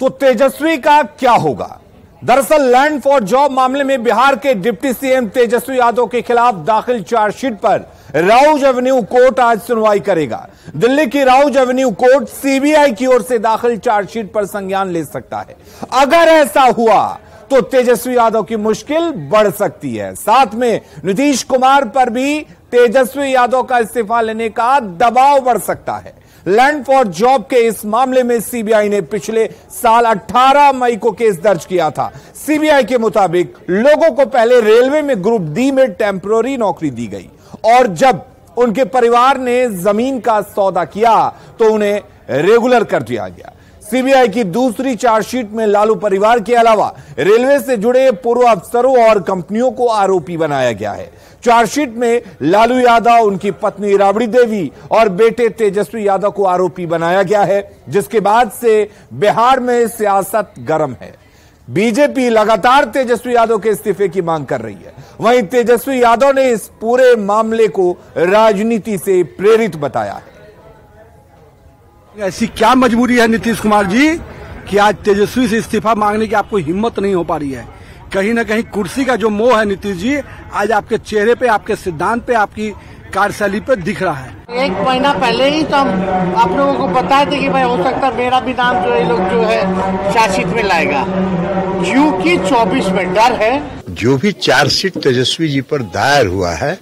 तो तेजस्वी का क्या होगा? दरअसल लैंड फॉर जॉब मामले में बिहार के डिप्टी सीएम तेजस्वी यादव के खिलाफ दाखिल चार्जशीट पर राउज एवेन्यू कोर्ट आज सुनवाई करेगा। दिल्ली की राउज एवेन्यू कोर्ट सीबीआई की ओर से दाखिल चार्जशीट पर संज्ञान ले सकता है। अगर ऐसा हुआ तो तेजस्वी यादव की मुश्किल बढ़ सकती है। साथ में नीतीश कुमार पर भी तेजस्वी यादव का इस्तीफा लेने का दबाव बढ़ सकता है। लैंड फॉर जॉब के इस मामले में सीबीआई ने पिछले साल 18 मई को केस दर्ज किया था। सीबीआई के मुताबिक लोगों को पहले रेलवे में ग्रुप डी में टेम्पररी नौकरी दी गई और जब उनके परिवार ने जमीन का सौदा किया तो उन्हें रेगुलर कर दिया गया। सीबीआई की दूसरी चार्जशीट में लालू परिवार के अलावा रेलवे से जुड़े पूर्व अफसरों और कंपनियों को आरोपी बनाया गया है। चार्जशीट में लालू यादव, उनकी पत्नी राबड़ी देवी और बेटे तेजस्वी यादव को आरोपी बनाया गया है, जिसके बाद से बिहार में सियासत गर्म है। बीजेपी लगातार तेजस्वी यादव के इस्तीफे की मांग कर रही है। वहीं तेजस्वी यादव ने इस पूरे मामले को राजनीति से प्रेरित बताया है। ऐसी क्या मजबूरी है नीतीश कुमार जी कि आज तेजस्वी से इस्तीफा मांगने की आपको हिम्मत नहीं हो पा रही है? कहीं ना कहीं कुर्सी का जो मोह है नीतीश जी, आज आपके चेहरे पे, आपके सिद्धांत पे, आपकी कार्यशैली पे दिख रहा है। 1 महीना पहले ही तो हम आप लोगों को बताए थे कि भाई हो सकता है मेरा भी नाम जो ये लोग जो है चार्जशीट में लाएगा, क्योंकि 24 में डर है। जो भी चार्जशीट तेजस्वी जी पर दायर हुआ है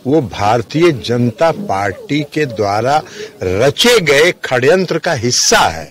वो भारतीय जनता पार्टी के द्वारा रचे गए षड्यंत्र का हिस्सा है।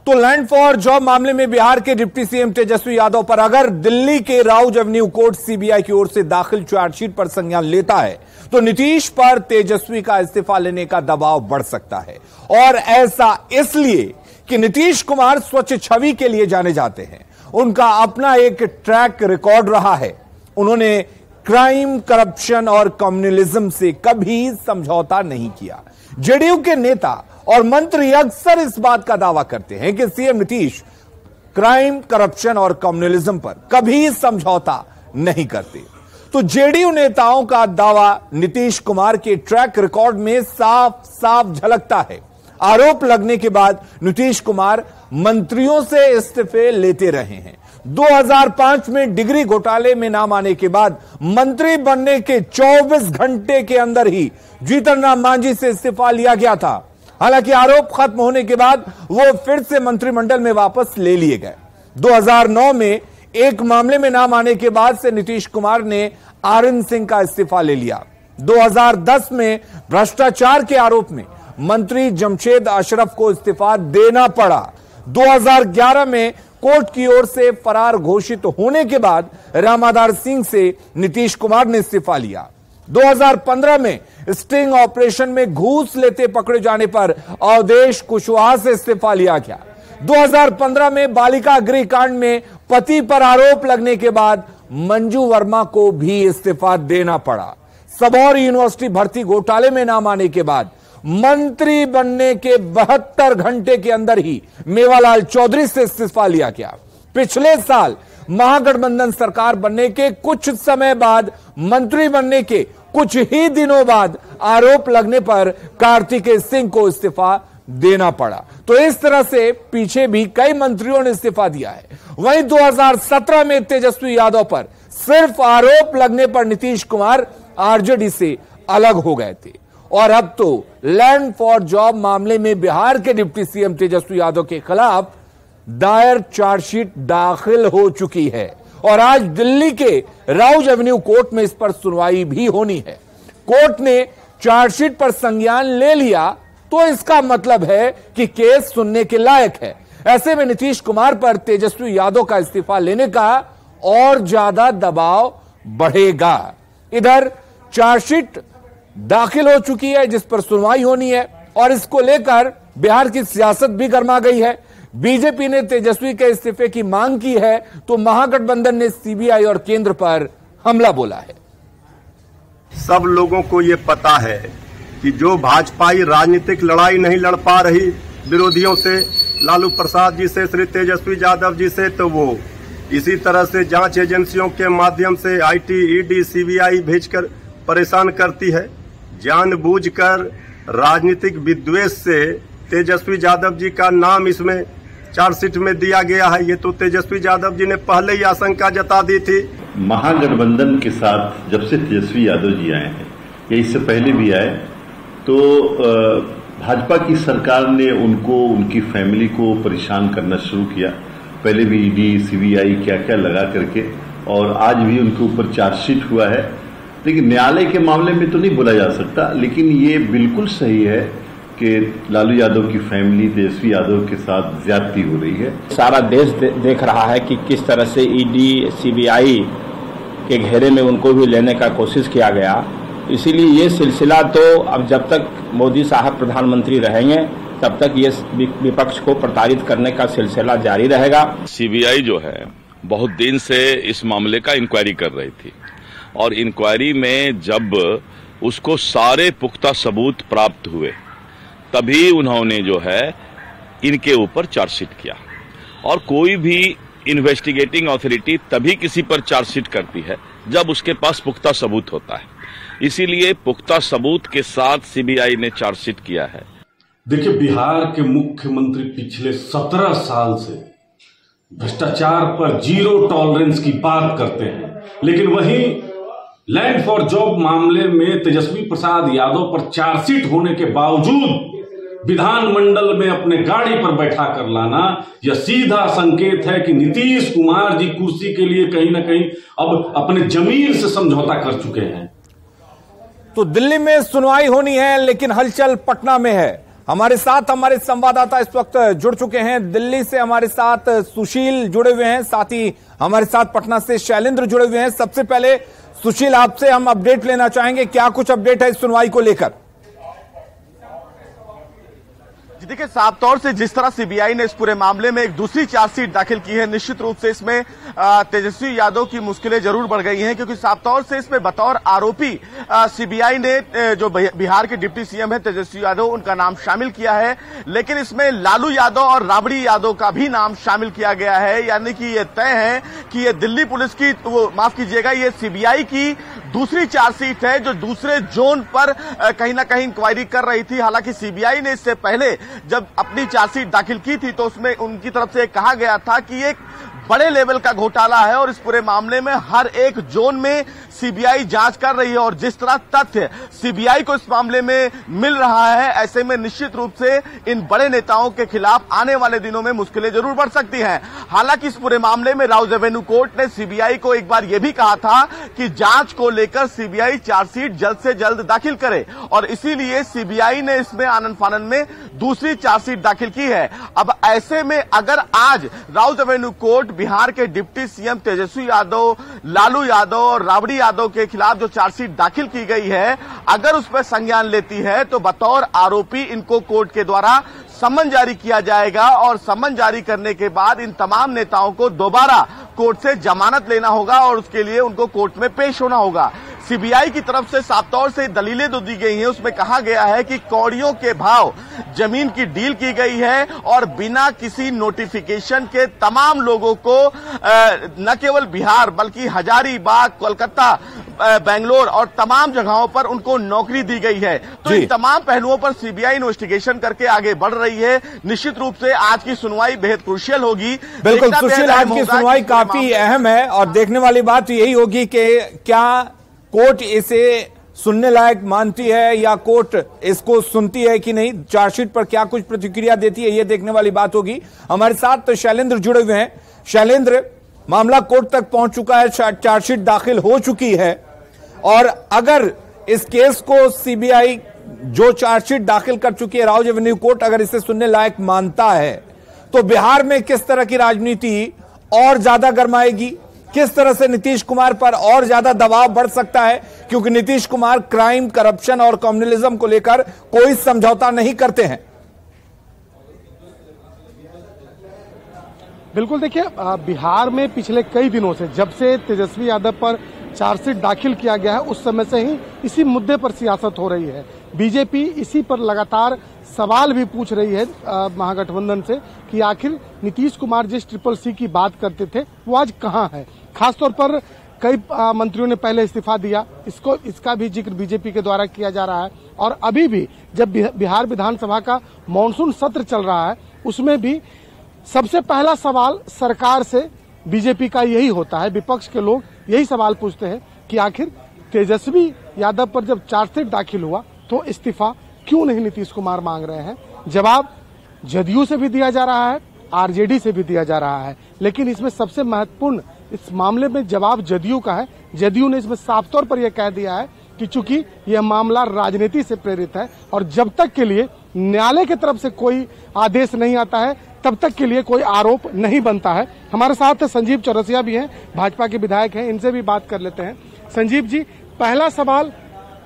तो लैंड फॉर जॉब मामले में बिहार के डिप्टी सीएम तेजस्वी यादव पर अगर दिल्ली के राउज एवेन्यू कोर्ट सीबीआई की ओर से दाखिल चार्जशीट पर संज्ञान लेता है तो नीतीश पर तेजस्वी का इस्तीफा लेने का दबाव बढ़ सकता है। और ऐसा इसलिए कि नीतीश कुमार स्वच्छ छवि के लिए जाने जाते हैं। उनका अपना एक ट्रैक रिकॉर्ड रहा है। उन्होंने क्राइम, करप्शन और कम्युनलिज्म से कभी समझौता नहीं किया। जेडीयू के नेता और मंत्री अक्सर इस बात का दावा करते हैं कि सीएम नीतीश क्राइम, करप्शन और कम्युनलिज्म पर कभी समझौता नहीं करते। तो जेडीयू नेताओं का दावा नीतीश कुमार के ट्रैक रिकॉर्ड में साफ साफ झलकता है। आरोप लगने के बाद नीतीश कुमार मंत्रियों से इस्तीफे लेते रहे हैं। 2005 में डिग्री घोटाले में नाम आने के बाद मंत्री बनने के 24 घंटे के अंदर ही जीतन राम मांझी से इस्तीफा लिया गया था। हालांकि आरोप खत्म होने के बाद वो फिर से मंत्रिमंडल में वापस ले लिए गए। 2009 में एक मामले में नाम आने के बाद से नीतीश कुमार ने आरएन सिंह का इस्तीफा ले लिया। 2010 में भ्रष्टाचार के आरोप में मंत्री जमशेद अशरफ को इस्तीफा देना पड़ा। 2011 में कोर्ट की ओर से फरार घोषित होने के बाद रामाधार सिंह से नीतीश कुमार ने इस्तीफा लिया। 2015 में स्टिंग ऑपरेशन में घूस लेते पकड़े जाने पर अवधेश कुशवाहा से इस्तीफा लिया गया। 2015 में बालिका गृह कांड में पति पर आरोप लगने के बाद मंजू वर्मा को भी इस्तीफा देना पड़ा। सबौर यूनिवर्सिटी भर्ती घोटाले में नाम आने के बाद मंत्री बनने के 72 घंटे के अंदर ही मेवालाल चौधरी से इस्तीफा लिया गया। पिछले साल महागठबंधन सरकार बनने के कुछ समय बाद, मंत्री बनने के कुछ ही दिनों बाद आरोप लगने पर कार्तिकेय सिंह को इस्तीफा देना पड़ा। तो इस तरह से पीछे भी कई मंत्रियों ने इस्तीफा दिया है। वहीं 2017 में तेजस्वी यादव पर सिर्फ आरोप लगने पर नीतीश कुमार आरजेडी से अलग हो गए थे और अब तो लैंड फॉर जॉब मामले में बिहार के डिप्टी सीएम तेजस्वी यादव के खिलाफ दायर चार्जशीट दाखिल हो चुकी है और आज दिल्ली के राउज एवेन्यू कोर्ट में इस पर सुनवाई भी होनी है। कोर्ट ने चार्जशीट पर संज्ञान ले लिया तो इसका मतलब है कि केस सुनने के लायक है। ऐसे में नीतीश कुमार पर तेजस्वी यादव का इस्तीफा लेने का और ज्यादा दबाव बढ़ेगा। इधर चार्जशीट दाखिल हो चुकी है जिस पर सुनवाई होनी है और इसको लेकर बिहार की सियासत भी गर्मा गई है। बीजेपी ने तेजस्वी के इस्तीफे की मांग की है तो महागठबंधन ने सीबीआई और केंद्र पर हमला बोला है। सब लोगों को ये पता है कि जो भाजपाई राजनीतिक लड़ाई नहीं लड़ पा रही विरोधियों से, लालू प्रसाद जी से, श्री तेजस्वी यादव जी से, तो वो इसी तरह से जांच एजेंसियों के माध्यम से आईटी, ईडी, सीबीआई भेजकर परेशान करती है। जानबूझकर राजनीतिक विद्वेष से तेजस्वी यादव जी का नाम इसमें चार्जशीट में दिया गया है। ये तो तेजस्वी यादव जी ने पहले ही आशंका जता दी थी। महागठबंधन के साथ जब से तेजस्वी यादव जी आए हैं या इससे पहले भी आए, तो भाजपा की सरकार ने उनको, उनकी फैमिली को परेशान करना शुरू किया। पहले भी ईडी, सीबीआई क्या क्या लगा करके, और आज भी उनके ऊपर चार्जशीट हुआ है। लेकिन न्यायालय के मामले में तो नहीं बोला जा सकता, लेकिन ये बिल्कुल सही है कि लालू यादव की फैमिली तेजस्वी यादव के साथ ज्यादती हो रही है। सारा देश देख रहा है कि किस तरह से ईडी, सीबीआई के घेरे में उनको भी लेने का कोशिश किया गया। इसीलिए ये सिलसिला तो अब जब तक मोदी साहब प्रधानमंत्री रहेंगे तब तक ये विपक्ष को प्रताड़ित करने का सिलसिला जारी रहेगा। सीबीआई जो है बहुत दिन से इस मामले का इंक्वायरी कर रही थी, और इंक्वायरी में जब उसको सारे पुख्ता सबूत प्राप्त हुए तभी उन्होंने जो है इनके ऊपर चार्जशीट किया। और कोई भी इन्वेस्टिगेटिंग अथॉरिटी तभी किसी पर चार्जशीट करती है जब उसके पास पुख्ता सबूत होता है। इसीलिए पुख्ता सबूत के साथ सीबीआई ने चार्जशीट किया है। देखिए, बिहार के मुख्यमंत्री पिछले 17 साल से भ्रष्टाचार पर जीरो टॉलरेंस की बात करते हैं, लेकिन वहीं लैंड फॉर जॉब मामले में तेजस्वी प्रसाद यादव पर चार्जशीट होने के बावजूद विधानमंडल में अपने गाड़ी पर बैठा कर लाना, यह सीधा संकेत है कि नीतीश कुमार जी कुर्सी के लिए कहीं ना कहीं अब अपने जमीर से समझौता कर चुके हैं। तो दिल्ली में सुनवाई होनी है, लेकिन हलचल पटना में है। हमारे साथ हमारे संवाददाता इस वक्त जुड़ चुके हैं। दिल्ली से हमारे साथ सुशील जुड़े हुए हैं, साथ ही हमारे साथ पटना से शैलेंद्र जुड़े हुए हैं। सबसे पहले सुशील, आपसे हम अपडेट लेना चाहेंगे, क्या कुछ अपडेट है इस सुनवाई को लेकर? देखिए, साफ तौर से जिस तरह सीबीआई ने इस पूरे मामले में एक दूसरी चार्जशीट दाखिल की है, निश्चित रूप से इसमें तेजस्वी यादव की मुश्किलें जरूर बढ़ गई हैं, क्योंकि साफ तौर से इसमें बतौर आरोपी सीबीआई ने जो बिहार के डिप्टी सीएम है तेजस्वी यादव, उनका नाम शामिल किया है। लेकिन इसमें लालू यादव और राबड़ी यादव का भी नाम शामिल किया गया है। यानी कि ये तय है कि ये दिल्ली पुलिस की, माफ कीजिएगा, ये सीबीआई की दूसरी चार्जशीट है जो दूसरे जोन पर कहीं ना कहीं इंक्वायरी कर रही थी। हालांकि सीबीआई ने इससे पहले जब अपनी चार्जशीट दाखिल की थी तो उसमें उनकी तरफ से कहा गया था कि एक बड़े लेवल का घोटाला है और इस पूरे मामले में हर एक जोन में सीबीआई जांच कर रही है। और जिस तरह तथ्य सीबीआई को इस मामले में मिल रहा है, ऐसे में निश्चित रूप से इन बड़े नेताओं के खिलाफ आने वाले दिनों में मुश्किलें जरूर बढ़ सकती हैं। हालांकि इस पूरे मामले में राउज एवेन्यू कोर्ट ने सीबीआई को एक बार यह भी कहा था कि जांच को लेकर सीबीआई चार्जशीट जल्द से जल्द दाखिल करे, और इसीलिए सीबीआई ने इसमें आनन फानन में दूसरी चार्जशीट दाखिल की है। अब ऐसे में अगर आज राउज एवेन्यू कोर्ट बिहार के डिप्टी सीएम तेजस्वी यादव, लालू यादव और राबड़ी यादव के खिलाफ जो चार्जशीट दाखिल की गई है, अगर उस पर संज्ञान लेती है तो बतौर आरोपी इनको कोर्ट के द्वारा समन जारी किया जाएगा, और समन जारी करने के बाद इन तमाम नेताओं को दोबारा कोर्ट से जमानत लेना होगा और उसके लिए उनको कोर्ट में पेश होना होगा। सीबीआई की तरफ से साफ तौर से दलीलें जो दी गई हैं उसमें कहा गया है कि कौड़ियों के भाव जमीन की डील की गई है और बिना किसी नोटिफिकेशन के तमाम लोगों को न केवल बिहार बल्कि हजारीबाग, कोलकाता, बेंगलोर और तमाम जगहों पर उनको नौकरी दी गई है। तो इन तमाम पहलुओं पर सीबीआई इन्वेस्टिगेशन करके आगे बढ़ रही है। निश्चित रूप से आज की सुनवाई बेहद क्रूशियल होगी। बिल्कुल सुशील, आज की सुनवाई काफी अहम है और देखने वाली बात यही होगी कि क्या कोर्ट इसे सुनने लायक मानती है या कोर्ट इसको सुनती है कि नहीं, चार्जशीट पर क्या कुछ प्रतिक्रिया देती है, यह देखने वाली बात होगी। हमारे साथ तो शैलेंद्र जुड़े हुए हैं। शैलेंद्र, मामला कोर्ट तक पहुंच चुका है, चार्जशीट दाखिल हो चुकी है, और अगर इस केस को सीबीआई जो चार्जशीट दाखिल कर चुकी है राउज एवेन्यू कोर्ट अगर इसे सुनने लायक मानता है तो बिहार में किस तरह की राजनीति और ज्यादा गर्माएगी, किस तरह से नीतीश कुमार पर और ज्यादा दबाव बढ़ सकता है, क्योंकि नीतीश कुमार क्राइम, करप्शन और कम्युनिज्म को लेकर कोई समझौता नहीं करते हैं। बिल्कुल, देखिए, बिहार में पिछले कई दिनों से जब से तेजस्वी यादव पर चार्जशीट दाखिल किया गया है उस समय से ही इसी मुद्दे पर सियासत हो रही है। बीजेपी इसी पर लगातार सवाल भी पूछ रही है महागठबंधन से कि आखिर नीतीश कुमार जिस CCC की बात करते थे वो आज कहां है। खासतौर पर कई मंत्रियों ने पहले इस्तीफा दिया, इसका भी जिक्र बीजेपी के द्वारा किया जा रहा है। और अभी भी जब बिहार विधानसभा का मॉनसून सत्र चल रहा है, उसमें भी सबसे पहला सवाल सरकार से बीजेपी का यही होता है। विपक्ष के लोग यही सवाल पूछते हैं कि आखिर तेजस्वी यादव पर जब चार्जशीट दाखिल हुआ तो इस्तीफा क्यों नहीं नीतीश कुमार मांग रहे हैं। जवाब जदयू से भी दिया जा रहा है, आरजेडी से भी दिया जा रहा है, लेकिन इसमें सबसे महत्वपूर्ण इस मामले में जवाब जदयू का है। जदयू ने इसमें साफ तौर पर यह कह दिया है कि चूंकि यह मामला राजनीति से प्रेरित है और जब तक के लिए न्यायालय की तरफ से कोई आदेश नहीं आता है तब तक के लिए कोई आरोप नहीं बनता है। हमारे साथ संजीव चौरसिया भी हैं, भाजपा के विधायक हैं, इनसे भी बात कर लेते हैं। संजीव जी, पहला सवाल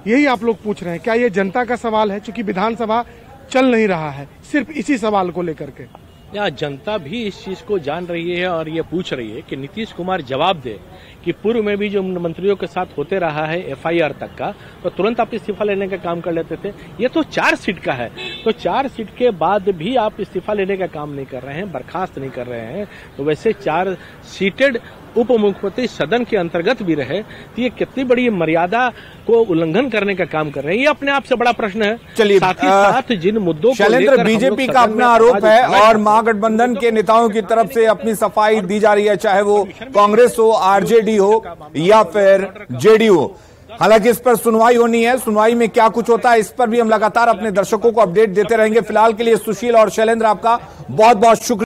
यही आप लोग पूछ रहे हैं, क्या ये जनता का सवाल है? चूंकि विधानसभा चल नहीं रहा है, सिर्फ इसी सवाल को लेकर के या जनता भी इस चीज को जान रही है और ये पूछ रही है कि नीतीश कुमार जवाब दे कि पूर्व में भी जो मंत्रियों के साथ होते रहा है एफआईआर तक का, तो तुरंत आप इस्तीफा लेने का काम कर लेते थे। ये तो 4 सीट का है, तो 4 सीट के बाद भी आप इस्तीफा लेने का काम नहीं कर रहे हैं, बर्खास्त नहीं कर रहे हैं। तो वैसे 4 सीटेड उप मुख्यमंत्री सदन के अंतर्गत भी रहे, तो ये कितनी बड़ी मर्यादा को उल्लंघन करने का काम कर रहे हैं, ये अपने आप से बड़ा प्रश्न है। चलिए, साथ ही साथ जिन मुद्दों शैलेंद्र, बीजेपी का अपना आरोप है और महागठबंधन के नेताओं की तरफ से अपनी सफाई दी जा रही है, चाहे वो कांग्रेस हो, आरजेडी हो या फिर जेडीयू हो। हालांकि इस पर सुनवाई होनी है, सुनवाई में क्या कुछ होता है इस पर भी हम लगातार अपने दर्शकों को अपडेट देते रहेंगे। फिलहाल के लिए सुशील और शैलेंद्र, आपका बहुत बहुत शुक्रिया।